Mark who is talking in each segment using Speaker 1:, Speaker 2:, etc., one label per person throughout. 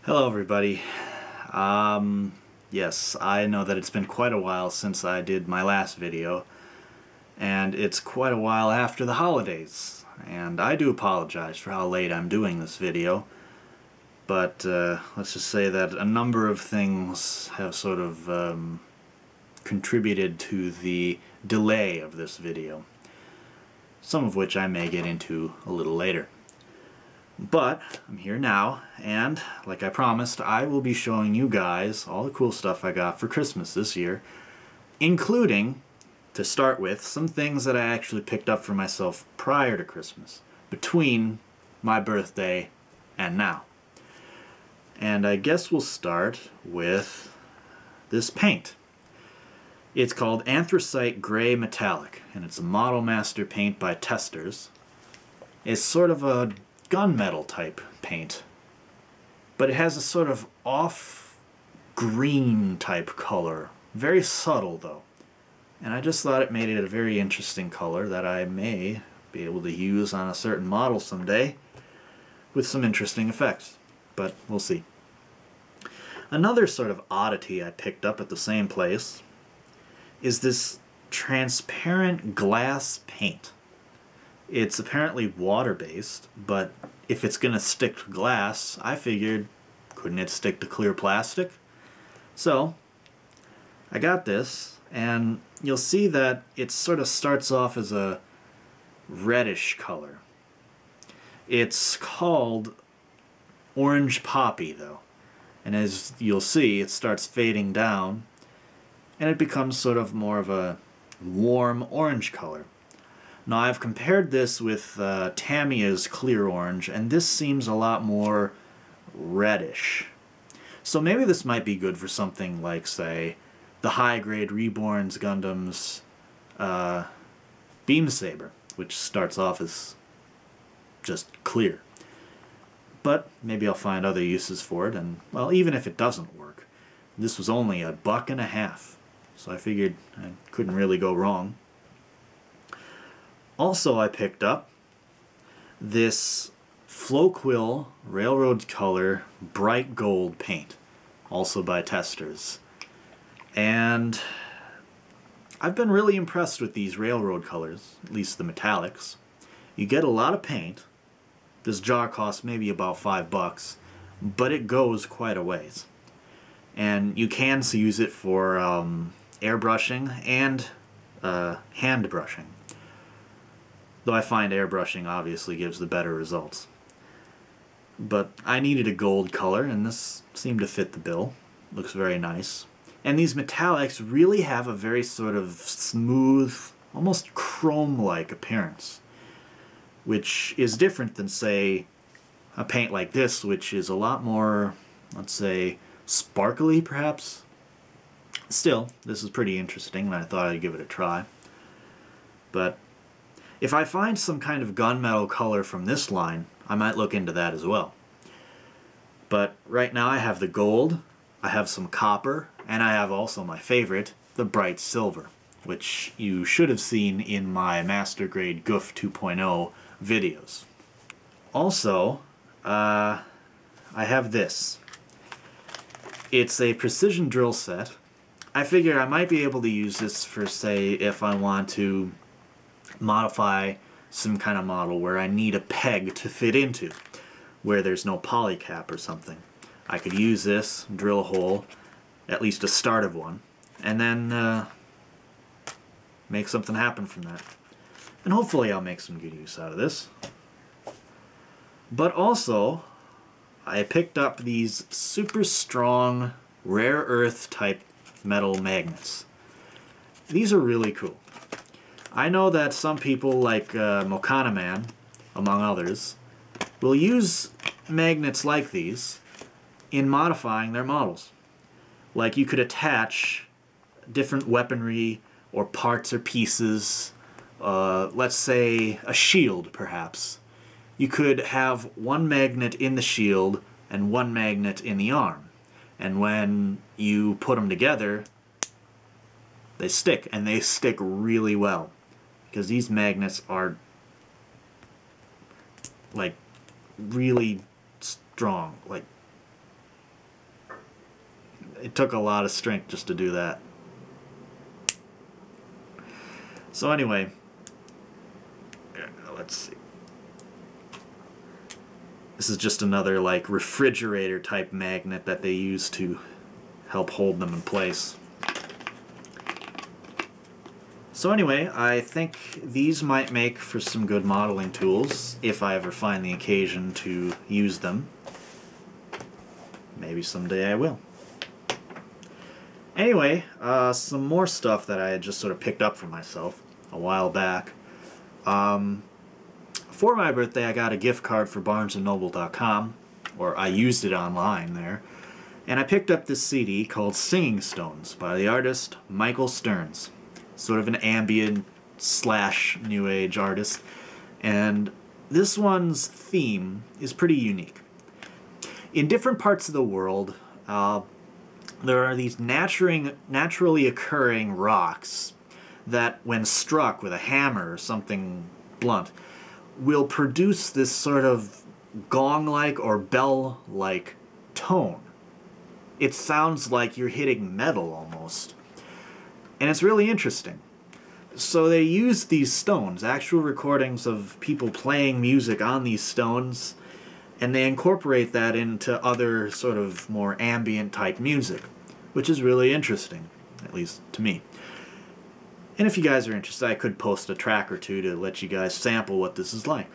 Speaker 1: Hello everybody. Yes, I know that it's been quite a while since I did my last video, and it's quite a while after the holidays, and I do apologize for how late I'm doing this video, but let's just say that a number of things have sort of contributed to the delay of this video, some of which I may get into a little later. But I'm here now, and like I promised, I will be showing you guys all the cool stuff I got for Christmas this year, including, to start with, some things that I actually picked up for myself prior to Christmas, between my birthday and now. And I guess we'll start with this paint. It's called Anthracite Gray Metallic, and it's a Model Master paint by Testers. It's sort of a gunmetal type paint, but it has a sort of off green type color, very subtle though, and I just thought it made it a very interesting color that I may be able to use on a certain model someday with some interesting effects, but we'll see. Another sort of oddity I picked up at the same place is this transparent glass paint. It's apparently water-based, but if it's going to stick to glass, I figured, couldn't it stick to clear plastic? So, I got this, and you'll see that it sort of starts off as a reddish color. It's called Orange Poppy, though, and as you'll see, it starts fading down, and it becomes sort of more of a warm orange color. Now I've compared this with Tamiya's Clear Orange, and this seems a lot more reddish. So maybe this might be good for something like, say, the high-grade Reborn's Gundam's Beam Saber, which starts off as just clear. But maybe I'll find other uses for it, and, well, even if it doesn't work, this was only $1.50, so I figured I couldn't really go wrong. Also, I picked up this Floquil Railroad Color Bright Gold paint, also by Testers. And I've been really impressed with these railroad colors, at least the metallics. You get a lot of paint. This jar costs maybe about $5, but it goes quite a ways. And you can use it for airbrushing and hand brushing. Though I find airbrushing obviously gives the better results. But I needed a gold color, and this seemed to fit the bill. Looks very nice. And these metallics really have a very sort of smooth, almost chrome-like appearance, which is different than, say, a paint like this, which is a lot more, let's say, sparkly, perhaps. Still, this is pretty interesting, and I thought I'd give it a try. But if I find some kind of gunmetal color from this line, I might look into that as well. But right now I have the gold, I have some copper, and I have also my favorite, the bright silver, which you should have seen in my Master Grade Goof 2.0 videos. Also, I have this. It's a precision drill set. I figure I might be able to use this for, say, if I want to modify some kind of model where I need a peg to fit into, where there's no polycap or something. I could use this, drill a hole, at least a start of one, and then make something happen from that. And hopefully I'll make some good use out of this. But also, I picked up these super strong rare earth type metal magnets. These are really cool. I know that some people, like Mokana Man, among others, will use magnets like these in modifying their models. Like, you could attach different weaponry or parts or pieces, let's say a shield perhaps. You could have one magnet in the shield and one magnet in the arm. And when you put them together, they stick, and they stick really well. Because these magnets are like really strong. Like, it took a lot of strength just to do that. So anyway, let's see. This is just another like refrigerator type magnet that they use to help hold them in place. So anyway, I think these might make for some good modeling tools if I ever find the occasion to use them. Maybe someday I will. Anyway, some more stuff that I had just sort of picked up for myself a while back. For my birthday, I got a gift card for BarnesandNoble.com, or I used it online there, and I picked up this CD called Singing Stones by the artist Michael Stearns, sort of an ambient slash new age artist, and this one's theme is pretty unique. In different parts of the world, there are these naturally occurring rocks that, when struck with a hammer or something blunt, will produce this sort of gong-like or bell-like tone. It sounds like you're hitting metal almost. And it's really interesting. So they use these stones, actual recordings of people playing music on these stones, and they incorporate that into other sort of more ambient type music, which is really interesting, at least to me. And if you guys are interested, I could post a track or two to let you guys sample what this is like.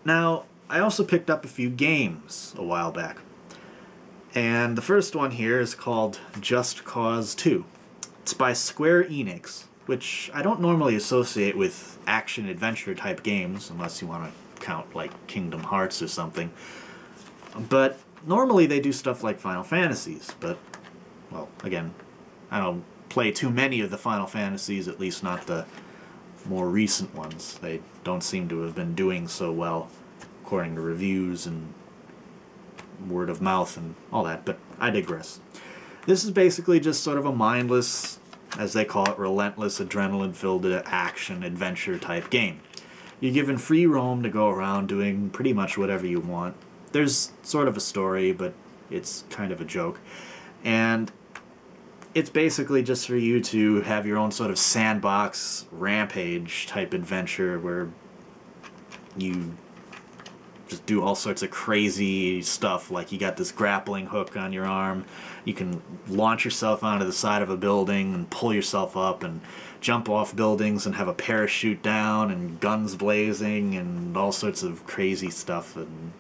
Speaker 1: Now, I also picked up a few games a while back. And the first one here is called Just Cause 2. It's by Square Enix, which I don't normally associate with action-adventure type games, unless you want to count like Kingdom Hearts or something. But normally they do stuff like Final Fantasies, but, well, again, I don't play too many of the Final Fantasies, at least not the more recent ones. They don't seem to have been doing so well, according to reviews and word of mouth and all that, but I digress. This is basically just sort of a mindless, as they call it, relentless, adrenaline-filled action-adventure type game. You're given free roam to go around doing pretty much whatever you want. There's sort of a story, but it's kind of a joke. And it's basically just for you to have your own sort of sandbox rampage type adventure where you just do all sorts of crazy stuff, like you got this grappling hook on your arm, you can launch yourself onto the side of a building and pull yourself up and jump off buildings and have a parachute down and guns blazing and all sorts of crazy stuff. And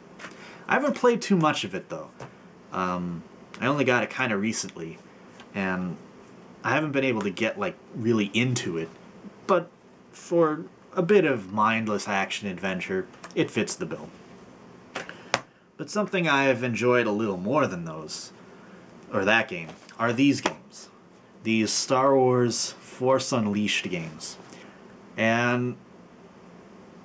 Speaker 1: I haven't played too much of it though. I only got it kind of recently, and I haven't been able to get like really into it, but for a bit of mindless action adventure, it fits the bill. But something I have enjoyed a little more than those, or that game, are these games. These Star Wars Force Unleashed games. And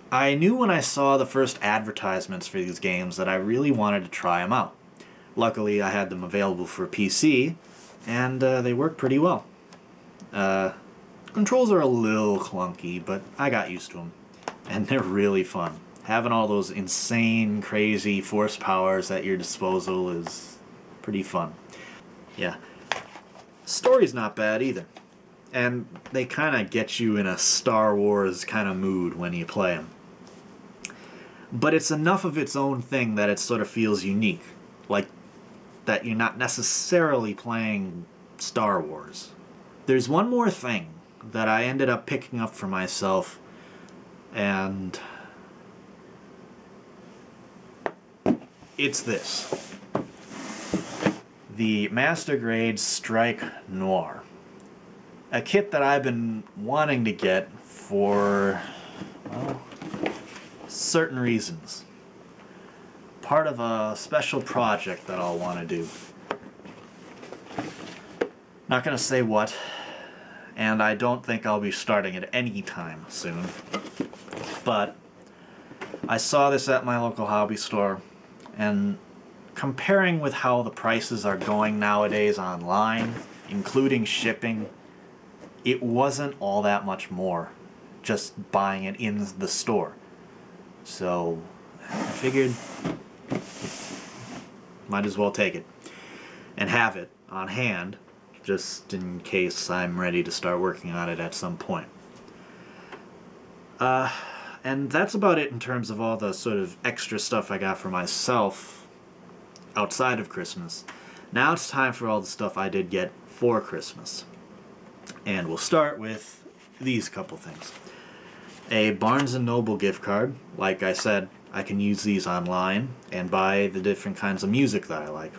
Speaker 1: I knew when I saw the first advertisements for these games that I really wanted to try them out. Luckily, I had them available for PC, and they work pretty well. Controls are a little clunky, but I got used to them, and they're really fun. Having all those insane, crazy force powers at your disposal is pretty fun. Yeah. Story's not bad either, and they kind of get you in a Star Wars kind of mood when you play them. But it's enough of its own thing that it sort of feels unique, like that you're not necessarily playing Star Wars. There's one more thing that I ended up picking up for myself, and it's this. The Master Grade Strike Noir. A kit that I've been wanting to get for, well, certain reasons. Part of a special project that I'll want to do. Not gonna say what, and I don't think I'll be starting it any time soon. But I saw this at my local hobby store, and comparing with how the prices are going nowadays online, including shipping, it wasn't all that much more just buying it in the store. So I figured, might as well take it and have it on hand just in case I'm ready to start working on it at some point. And that's about it in terms of all the sort of extra stuff I got for myself outside of Christmas. Now it's time for all the stuff I did get for Christmas. And we'll start with these couple things. A Barnes & Noble gift card. Like I said, I can use these online and buy the different kinds of music that I like.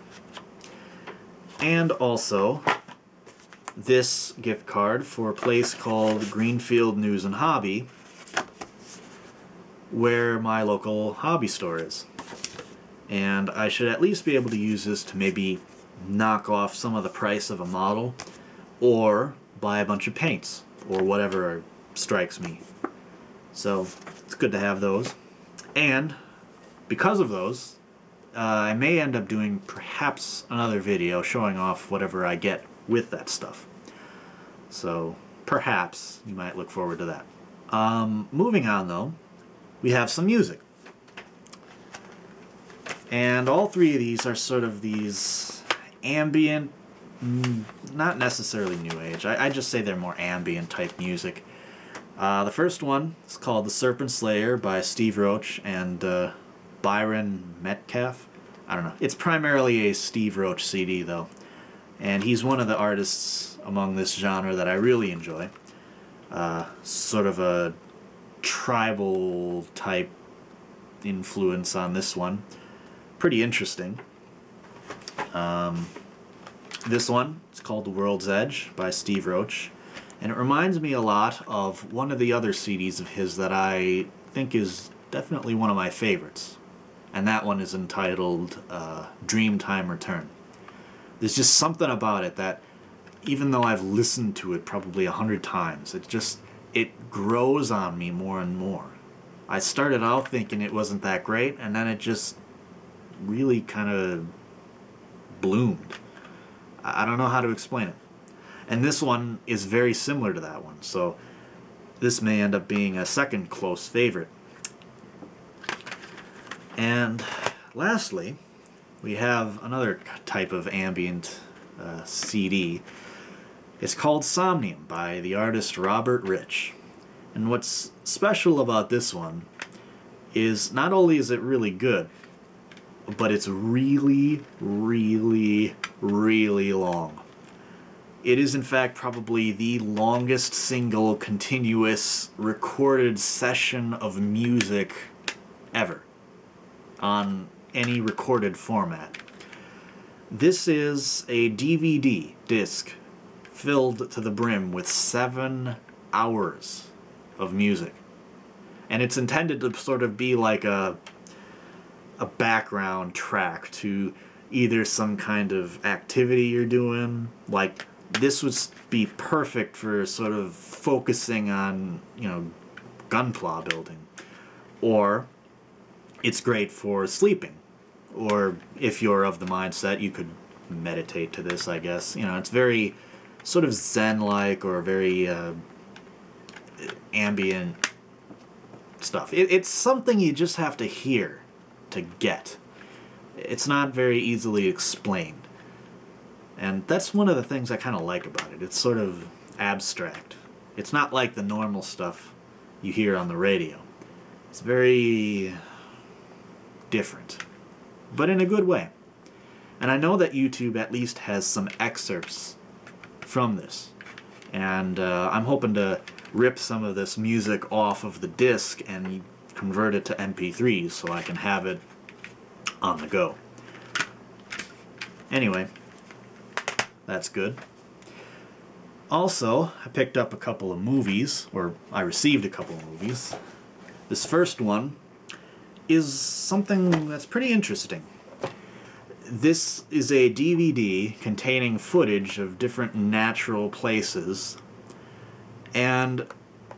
Speaker 1: And also this gift card for a place called Greenfield News and Hobby, where my local hobby store is. And I should at least be able to use this to maybe knock off some of the price of a model, or buy a bunch of paints, or whatever strikes me. So it's good to have those. And because of those, I may end up doing perhaps another video showing off whatever I get with that stuff. So perhaps you might look forward to that. Moving on though, we have some music. And all three of these are sort of these ambient, not necessarily new age. I just say they're more ambient type music. The first one is called The Serpent Slayer by Steve Roach and Byron Metcalf. I don't know. It's primarily a Steve Roach CD though. And he's one of the artists among this genre that I really enjoy. Sort of a tribal type influence on this one. Pretty interesting. This one is called The World's Edge by Steve Roach, and it reminds me a lot of one of the other CDs of his that I think is definitely one of my favorites, and that one is entitled Dreamtime Return. There's just something about it that, even though I've listened to it probably 100 times, it grows on me more and more. I started out thinking it wasn't that great, and then it just really kind of bloomed. I don't know how to explain it. And this one is very similar to that one, so this may end up being a second close favorite. And lastly, we have another type of ambient CD. It's called Somni by the artist Robert Rich. And what's special about this one is not only is it really good, but it's really, really, really long. It is in fact probably the longest single continuous recorded session of music ever on any recorded format. This is a DVD disc filled to the brim with 7 hours of music. And it's intended to sort of be like a background track to either some kind of activity you're doing. Like, this would be perfect for sort of focusing on, you know, gunpla building. Or it's great for sleeping. Or if you're of the mindset, you could meditate to this, I guess. You know, it's very sort of Zen-like or very ambient stuff. It's something you just have to hear to get. It's not very easily explained. And that's one of the things I kind of like about it. It's sort of abstract. It's not like the normal stuff you hear on the radio. It's very different, but in a good way. And I know that YouTube at least has some excerpts from this. And I'm hoping to rip some of this music off of the disc and convert it to MP3s so I can have it on the go. Anyway, that's good. Also, I picked up a couple of movies, or I received a couple of movies. This first one is something that's pretty interesting. This is a DVD containing footage of different natural places, and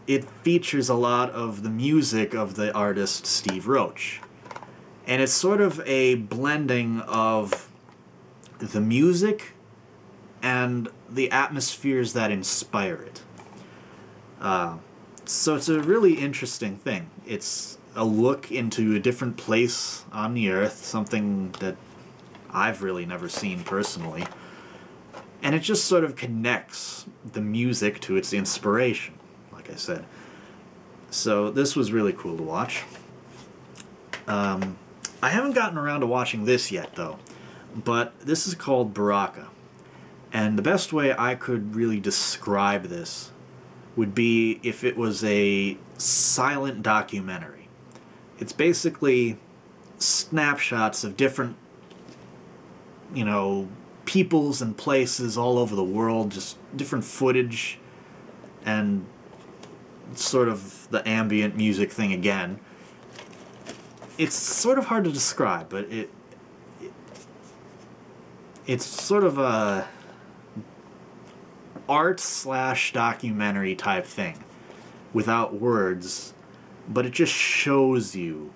Speaker 1: it features a lot of the music of the artist Steve Roach. And it's sort of a blending of the music and the atmospheres that inspire it. So it's a really interesting thing. It's a look into a different place on the earth, something that I've really never seen personally. And it just sort of connects the music to its inspiration, like I said. So this was really cool to watch. I haven't gotten around to watching this yet, though. But this is called Bracha. And the best way I could really describe this would be if it was a silent documentary. It's basically snapshots of different, you know, peoples and places all over the world, just different footage, and sort of the ambient music thing again. It's sort of hard to describe, but it's sort of a art/documentary type thing without words, but it just shows you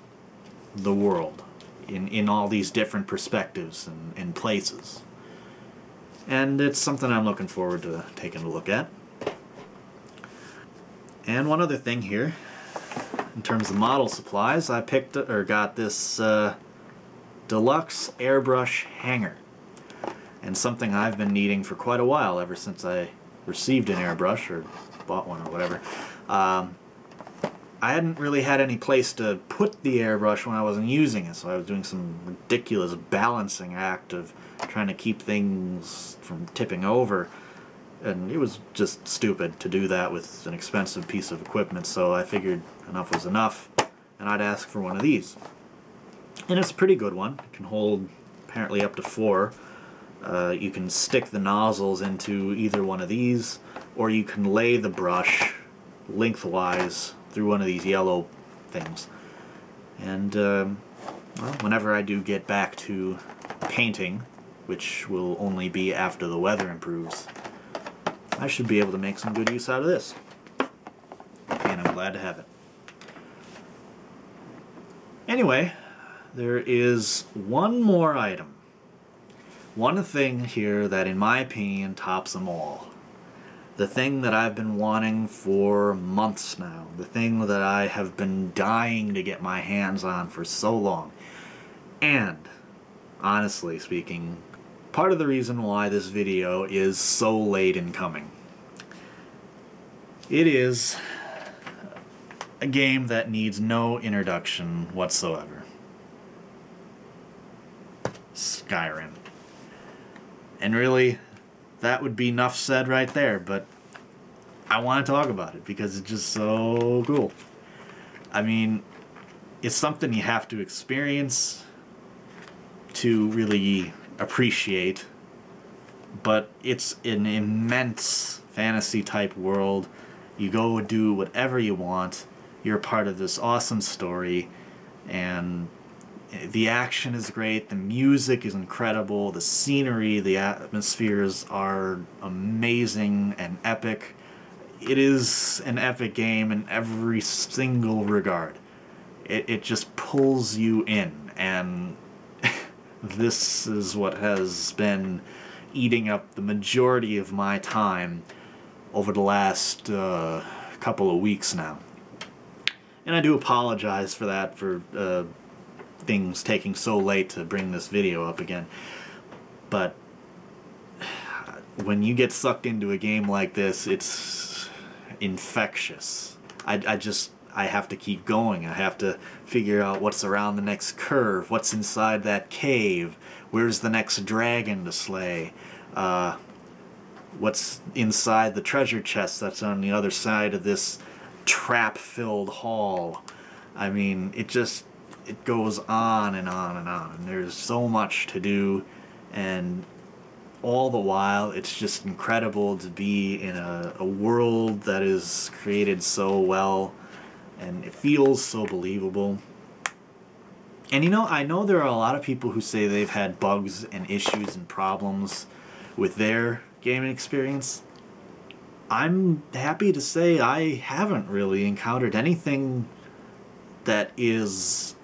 Speaker 1: the world in all these different perspectives and places. And it's something I'm looking forward to taking a look at. And one other thing here, in terms of model supplies, I got this deluxe airbrush hanger. And something I've been needing for quite a while, ever since I received an airbrush or bought one or whatever. I hadn't really had any place to put the airbrush when I wasn't using it, so I was doing some ridiculous balancing act of trying to keep things from tipping over. And it was just stupid to do that with an expensive piece of equipment, so I figured enough was enough, and I'd ask for one of these. And it's a pretty good one. It can hold apparently up to 4. You can stick the nozzles into either one of these, or you can lay the brush lengthwise through one of these yellow things. And well, whenever I do get back to painting, which will only be after the weather improves, I should be able to make some good use out of this. And I'm glad to have it. Anyway, there is one more item. One thing here that, in my opinion, tops them all. The thing that I've been wanting for months now. The thing that I have been dying to get my hands on for so long. And, honestly speaking, part of the reason why this video is so late in coming. It is a game that needs no introduction whatsoever. Skyrim. And really, that would be enough said right there, but I want to talk about it because it's just so cool. I mean, it's something you have to experience to really appreciate, but it's an immense fantasy type world. You go do whatever you want. You're part of this awesome story, and the action is great, the music is incredible, the scenery, the atmospheres are amazing and epic. It is an epic game in every single regard. It just pulls you in, and this is what has been eating up the majority of my time over the last couple of weeks now. And I do apologize for that, for things taking so late to bring this video up again. But when you get sucked into a game like this, it's infectious. I have to keep going. I have to figure out what's around the next curve, what's inside that cave, where's the next dragon to slay, what's inside the treasure chest that's on the other side of this trap-filled hall. I mean, it goes on and on and on, and there's so much to do, and all the while it's just incredible to be in a world that is created so well, and it feels so believable. And you know, I know there are a lot of people who say they've had bugs and issues and problems with their gaming experience. I'm happy to say I haven't really encountered anything that is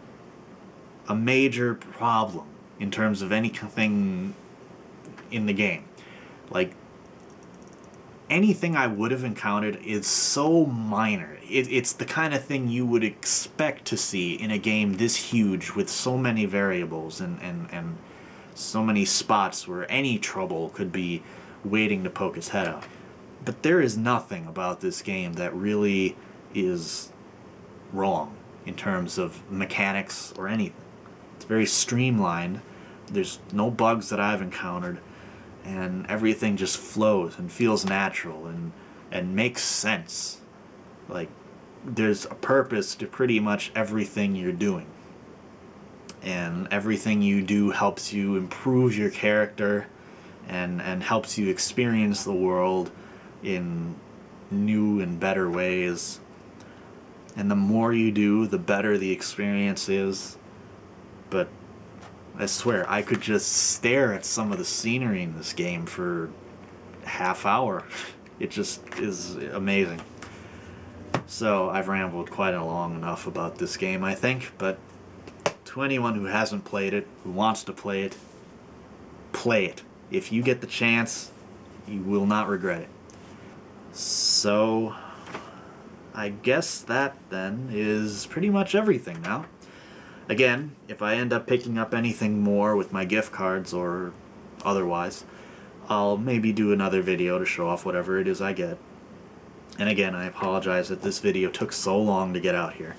Speaker 1: a major problem in terms of anything in the game. Like, anything I would have encountered is so minor. It's the kind of thing you would expect to see in a game this huge with so many variables and so many spots where any trouble could be waiting to poke his head out. But there is nothing about this game that really is wrong in terms of mechanics or anything. It's very streamlined. There's no bugs that I've encountered, and everything just flows and feels natural and makes sense. Like, there's a purpose to pretty much everything you're doing. And everything you do helps you improve your character and helps you experience the world in new and better ways. And the more you do, the better the experience is. But I swear, I could just stare at some of the scenery in this game for a half hour. It just is amazing. So I've rambled quite long enough about this game, I think, but to anyone who hasn't played it, who wants to play it, play it. If you get the chance, you will not regret it. So I guess that then is pretty much everything now. Again, if I end up picking up anything more with my gift cards or otherwise, I'll maybe do another video to show off whatever it is I get. And again, I apologize that this video took so long to get out here,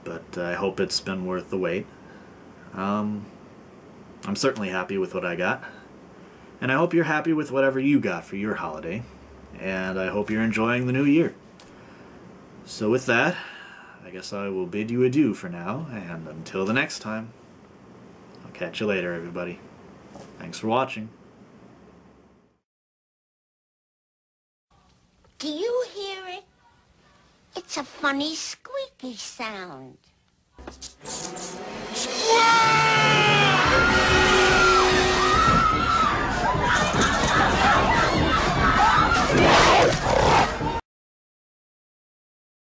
Speaker 1: but I hope it's been worth the wait. I'm certainly happy with what I got, and I hope you're happy with whatever you got for your holiday, and I hope you're enjoying the new year. So with that, I guess I will bid you adieu for now, and until the next time, I'll catch you later, everybody. Thanks for watching.
Speaker 2: Do you hear it? It's a funny squeaky sound.